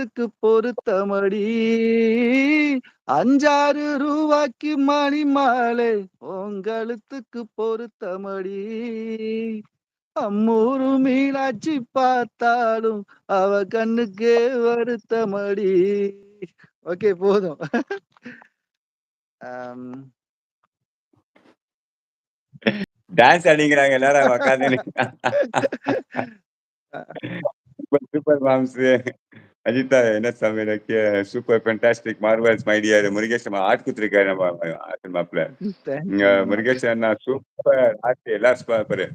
மங்களத்துக்கு பொருத்தமடி 5 6 ரூபாய்க்கு மணி மாலை உங்கழுத்துக்கு பொருத்தமடி அம்மூரு மீனாட்சி பார்த்தாலும் அவ கண்ணுக்கே வருத்தமடி. ஓகே போதும். ஆம். டான்ஸ் ஆடிக்கிறாங்க எல்லாரும் உட்காந்து. Super super moms. அஜித்தா என்ன சமையல் super fantastic Marvel's my dear Murugesh நம்ம ஆட் குடுத்துருக்காரு நம்ம மாப்பிள்ள. தேங்க்யூ மாமா. முருகேஷ் அண்ணா சூப்பர் ஆட் எல்லாம் சூப்பர்.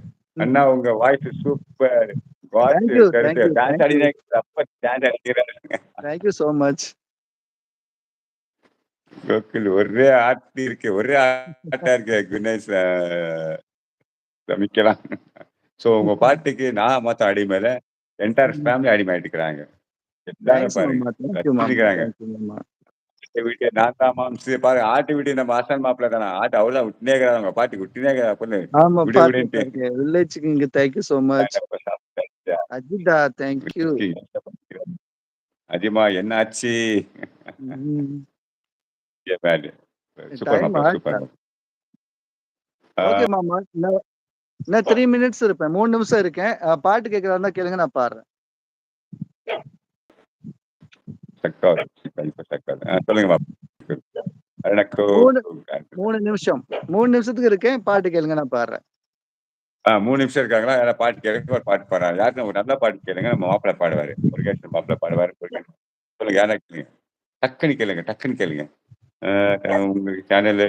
அண்ணா உங்க வாய்ஸ் சூப்பர். வாய்ஸ் தேங்க்யூ கருத்து தேங்க்யூ டான்ஸ் தேங்க்யூ ஆடினா அப்ப டான்ஸ் அடிக்கிறாரு. Thank you so much. கோகுல் ஒரே ஆட்டி இருக்கு, ஒரே ஆட்டா இருக்கு குணேஷ் சமைக்கலாம். சோ உங்க பாட்டுக்கு நான் மொத்தம் அடிமையில என்டையர் ஃபேமிலி அடிமை ஆயிட்டுக்கிறாங்க. எல்லாரும் தேங்க்ஸ் பாருங்க மாமா. தேங்க்யூ மாமா. ரசிக்கிறாங்க. தேங்க்யூ மாமா. வீட்டு நான் தான் மாம்ஸ் பாருங்க ஆட்டு வீட்டு நம்ம அசன் மாப்பிள்ள தானே ஆட்டு அவ்வளவு விட்டுனே இருக்கிறாங்க பாட்டி விட்டுனே பொண்ணு ஆமா விடு பார்த்தேன் விடுன்ட்டு. பார்த்தேன். Village king thank you so much. Ajitha thank you. Ajima என்ன ஆச்சு? சூப்பர் டைம் மாப்பிள்ள ஆச்சா? சூப்பர். ஓகே மாமா. இன்னும் 3 மினிட்ஸ் இருப்பேன். 3 நிமிஷம் இருக்கேன். பாட்டு கேட்கறதா இருந்தா கேளுங்க நான் பாடுறேன். சொல்லுங்க எனக்கு 3 நிமிஷம். 3 நிமிஷத்துக்கு இருக்கேன். பாட்டு கேளுங்க நான் பாடுறேன். 3 நிமிஷம் இருக்காங்களா? யாராவது பாட்டு கேளுங்க ஒரு பாட்டு பாடுறாரு. யாருக்கும் ஒரு நல்ல பாட்டு கேளுங்க நம்ம மாப்பிள்ள பாடுவாரு. முருகேஷ் மாப்பிள்ள பாடுவாரு. சொல்லுங்க யாரா கேளுங்க. டக்குன்னு கேளுங்க டக்குன்னு கேளுங்க. உங்க சேனல்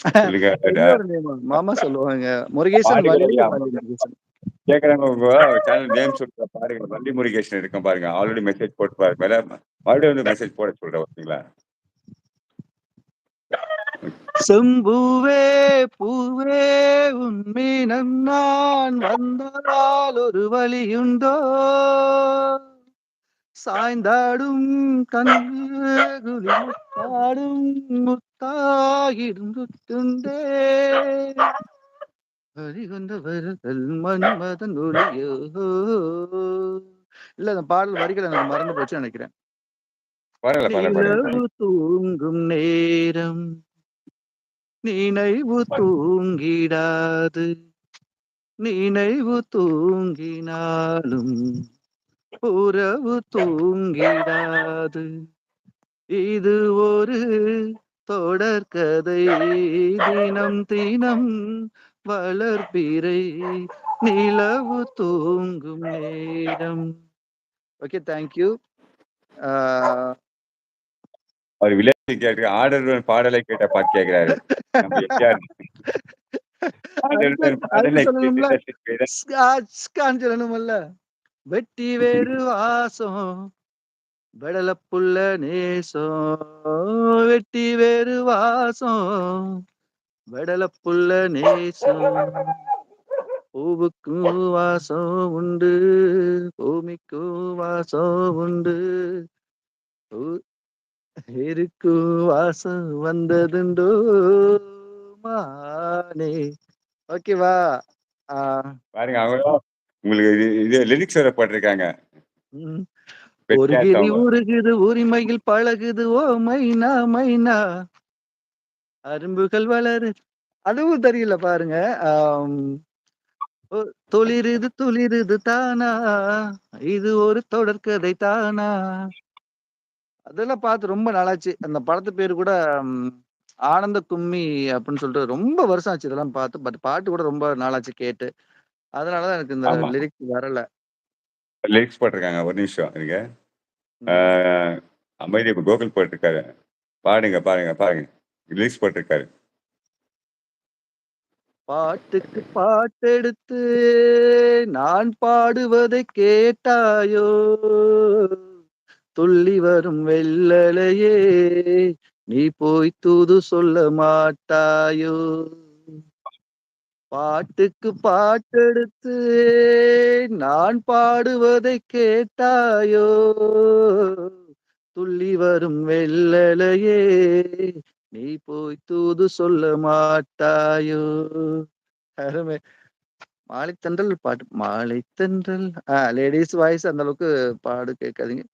சொல்லுங்க. இன்னொரு நேம் மாமா சொல்லுவாங்க. முருகேசன் வள்ளி முருகேசன். கேக்குறாங்க உங்க சேனல் நேம் சொல்ற பாருங்க. வள்ளி முருகேசன் இருக்கும் பாருங்க. ஆல்ரெடி மெசேஜ் போட்டு பாருங்க. மறுபடியும் வந்து மெசேஜ் போட சொல்றேன் ஓகேங்களா? செம்பூவே பூவே உன்மீனம் நான் வந்தால் ஒரு வழியுண்டோ சாய்ந்தாடும் கண்ணுகுலித்தாடும் முத்தாகிருந்துண்டே வரிகொண்டவர்கள் மன்மதன் ஒளியோ. இல்ல அந்த பாடல் வரிகள் எனக்கு மறந்து போச்சு நினைக்கிறேன். நிலவு தூங்கும் நேரம் நினைவு தூங்கிடாது நினைவு தூங்கினாலும் உறவு தூங்கிடாது இது ஒரு தொடர்கதை தினம் தினம் வளர்பிறை நிலவு தூங்கும் நேரம். Okay thank you. அவர் விளையாட்டு கேட்டு ஆடல் பாடலை கேட்ட பாட்டு கேட்கிறாரு. நம்ம எம்ஜிஆர் சொல்லணும்ல. வெட்டி வேறு வாசம் வெடல புள்ள நேசம் வெட்டி வேறு வாசம் வெடல புள்ள நேசம் பூவுக்கும் வாசம் உண்டு பூமிக்கும் வாசம் உண்டு இருக்கும் வாசம் வந்ததுண்டோ மானே. ஓகேவா? பாருங்க அவங்க உங்களுக்கு இது லிரிக்ஸ் வேற போட்டிருக்காங்க. ஒரு கிளி உருகுது உரிமையில் பழகுது ஓ மைனா மைனா அரும்புகள் வளரு அதுவும் தெரியல பாருங்க. துளிருது துளிருது தானா இது ஒரு தொடர்கதை தானா அதெல்லாம் பார்த்து ரொம்ப நாளாச்சு. அந்த படத்து பேரு கூட ஆனந்த கும்மி அப்படின்னு சொல்லிட்டு ரொம்ப வருஷம் ஆச்சு இதெல்லாம் பார்த்து. பட் பாட்டு கூட ரொம்ப நாளாச்சு கேட்டு. அதனாலதான் எனக்கு இந்த லிரிக்ஸ் வரல. லிரிக்ஸ் போட்டிருக்காங்க. ஒரு நிமிஷம் இருங்க. அமைதி கோகுல் போட்டிருக்காரு. பாடுங்க பாருங்க பாருங்க லிரிக்ஸ் போட்டிருக்காரு. பாட்டுக்கு பாட்டெடுத்து நான் பாடுவதை கேட்டாயோ துள்ளி வரும் வெள்ளலையே நீ போய் தூது சொல்ல மாட்டாயோ பாட்டுக்கு பாட்டெடுத்து நான் பாடுவதை கேட்டாயோ துள்ளி வரும் வெள்ளலையே நீ போய் தூது சொல்ல மாட்டாயோ. அருமை. மாலைத்தன்றல் பாட்டு மாலைத்தன்றல் லேடிஸ் வாய்ஸ் அந்த அளவுக்கு பாடு கேட்காதீங்க.